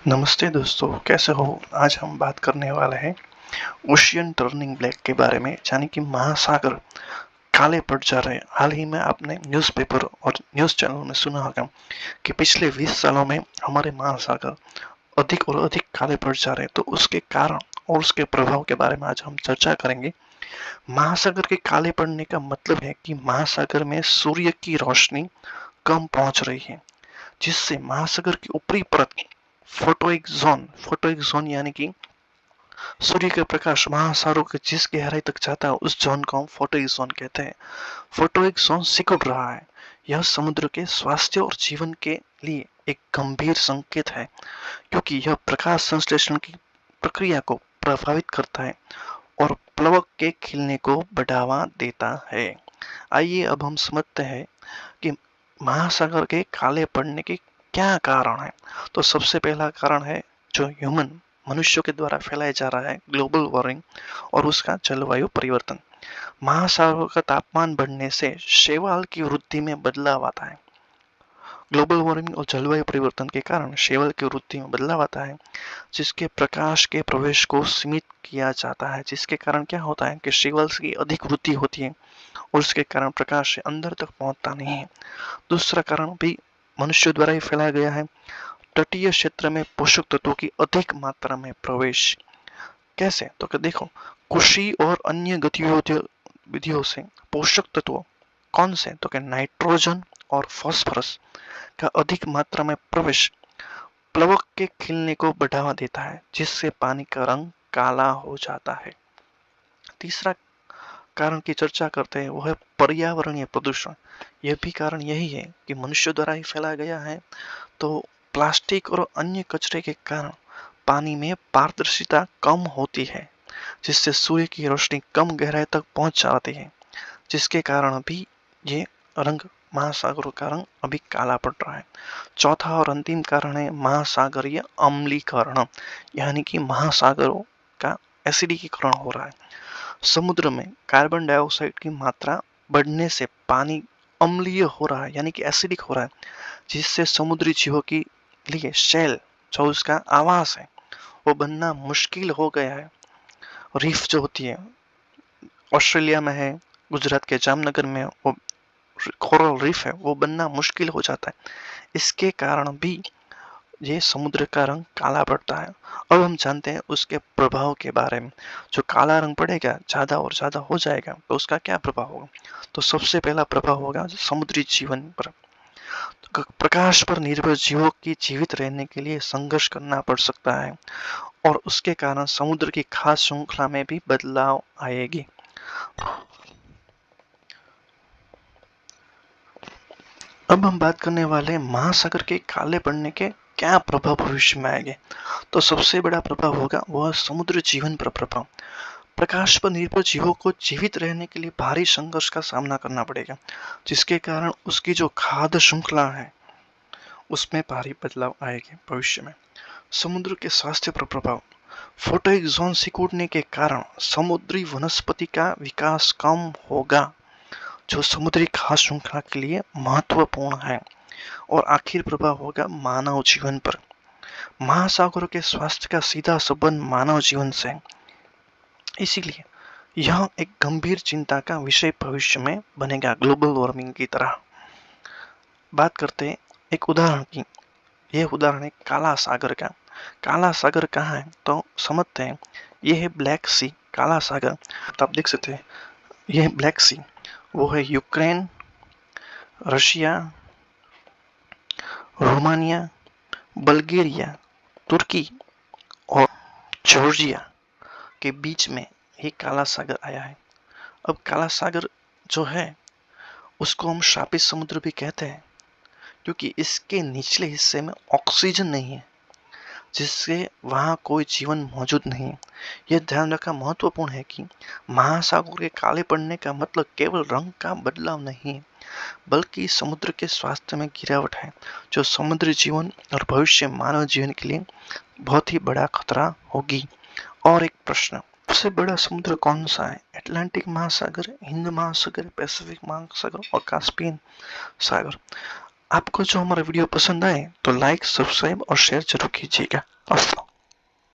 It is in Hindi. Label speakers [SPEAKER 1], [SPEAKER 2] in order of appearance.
[SPEAKER 1] नमस्ते दोस्तों, कैसे हो? आज हम बात करने वाले हैं ओशियन टर्निंग ब्लैक के बारे में, यानी कि महासागर काले पड़ जा रहे हैं। हाल ही में आपने न्यूज़पेपर और न्यूज़ चैनल में सुना होगा कि पिछले 20 सालों में हमारे महासागर अधिक और अधिक काले पड़ जा रहे हैं। तो उसके कारण और उसके प्रभाव के बारे में आज हम चर्चा करेंगे। महासागर के काले पड़ने का मतलब है कि महासागर में सूर्य की रोशनी कम पहुंच रही है, जिससे महासागर की ऊपरी परत फोटोइक जोन यानी कि सूर्य के प्रकाश महासागरों के जिस गहराई तक जाता है उस जोन को हम फोटोइक जोन कहते हैं। फोटोइक जोन सिकुड़ रहा है। यह समुद्र के स्वास्थ्य और जीवन के लिए एक गंभीर संकेत है, क्योंकि यह प्रकाश संश्लेषण की प्रक्रिया को प्रभावित करता है और प्लवक के खिलने को बढ़ावा देता है। आइए अब हम समझते हैं कि महासागर के काले पड़ने के क्या कारण है। तो सबसे पहला कारण है जो मनुष्यों के द्वारा फैलाया जा रहा है, ग्लोबल वार्मिंग और उसका जलवायु परिवर्तन। महासागरों का तापमान बढ़ने से शैवाल की वृद्धि में बदलाव आता है। ग्लोबल वार्मिंग और जलवायु परिवर्तन के कारण शैवाल की वृद्धि में बदलाव आता है, जिसके प्रकाश के प्रवेश को सीमित किया जाता है, जिसके कारण क्या होता है कि शैवाल की अधिक वृद्धि होती है और उसके कारण प्रकाश अंदर तक पहुंचता नहीं है। दूसरा कारण भी मनुष्य द्वारा ही फैलाया गया है। तटीय क्षेत्र में पोषक तत्वों की अधिक मात्रा में प्रवेश। कैसे? तो कि देखो, कृषि और अन्य गतिविधियों से पोषक तत्व कौन से? तो कि नाइट्रोजन और फास्फोरस का अधिक मात्रा में प्रवेश प्लवक के खिलने को बढ़ावा देता है, जिससे पानी का रंग काला हो जाता है। तीसरा कारण की चर्चा करते हैं वो है पर्यावरणीय प्रदूषण। यह भी कारण यही है कि मनुष्य द्वारा ही फैलाया गया है। तो प्लास्टिक और अन्य कचरे के कारण पानी में पारदर्शिता कम होती है, जिससे सूर्य की रोशनी कम गहराई तक पहुंच जाती है, जिसके कारण भी ये रंग महासागरों का रंग अभी काला पड़ रहा है। चौथा और अंतिम कारण है महासागरीय अम्लीकरण, यानी कि महासागरों का एसिडीकरण हो रहा है। समुद्र में कार्बन डाइऑक्साइड की मात्रा बढ़ने से पानी अम्लीय हो रहा है, यानी कि एसिडिक हो रहा है, जिससे समुद्री जीवों के लिए शेल, जो उसका आवास है, वो बनना मुश्किल हो गया है। रीफ जो होती है, ऑस्ट्रेलिया में है, गुजरात के जामनगर में वो कोरल रीफ है, वो बनना मुश्किल हो जाता है। इसके कारण भी ये समुद्र का रंग काला पड़ता है। अब हम जानते हैं उसके प्रभाव के बारे में। जो काला रंग पड़ेगा, ज्यादा और ज्यादा हो जाएगा, तो उसका क्या प्रभाव होगा? तो सबसे पहला प्रभाव होगा समुद्री जीवन पर। प्रकाश पर निर्भर जीवों की जीवित रहने के लिए संघर्ष करना पड़ सकता है और उसके कारण समुद्र की खाद्य श्रृंखला में भी बदलाव आएगी। अब हम बात करने वाले हैं महासागर के काले पड़ने के क्या प्रभाव भविष्य में आएंगे। तो सबसे बड़ा प्रभाव होगा वह समुद्र जीवन पर प्रभाव। प्रकाश पर निर्भर जीवों को जीवित रहने के लिए भारी संघर्ष का सामना करना पड़ेगा, जिसके कारण उसकी जो खाद्य श्रृंखला है उसमें भारी बदलाव आएंगे भविष्य में। समुद्र के स्वास्थ्य पर प्रभाव। फोटोइक जोन सिकुड़ने के कारण समुद्री वनस्पति का विकास कम होगा, जो समुद्री खाद्य श्रृंखला के लिए महत्वपूर्ण है। और आखिर प्रभाव होगा मानव जीवन पर। महासागरों के स्वास्थ्य का सीधा संबंध मानव जीवन से है, इसीलिए यह एक गंभीर चिंता का विषय भविष्य में बनेगा, ग्लोबल वार्मिंग की तरह। बात करते हैं एक उदाहरण की। यह उदाहरण है काला सागर का। काला सागर कहाँ है? तो समझते हैं। यह है ब्लैक सी, काला सागर। तो आप देख सकते हैं, यह है ब्लैक सी। वो है यूक्रेन, रशिया, रोमानिया, बल्गेरिया, तुर्की और जॉर्जिया के बीच में ये काला सागर आया है। अब काला सागर जो है उसको हम शापित समुद्र भी कहते हैं, क्योंकि इसके निचले हिस्से में ऑक्सीजन नहीं है, जिससे वहाँ कोई जीवन मौजूद नहीं है। यह ध्यान रखना महत्वपूर्ण है कि महासागर के काले पड़ने का मतलब केवल रंग का बदलाव नहीं है, बल्कि समुद्र के स्वास्थ्य में गिरावट है, जो समुद्री जीवन और भविष्य मानव जीवन के लिए बहुत ही बड़ा खतरा होगी। और एक प्रश्न, सबसे बड़ा समुद्र कौन सा है? अटलांटिक महासागर, हिंद महासागर, पैसिफिक महासागर और कास्पियन सागर। आपको जो हमारा वीडियो पसंद आए तो लाइक, सब्सक्राइब और शेयर जरूर कीजिएगा। अस्सलाम।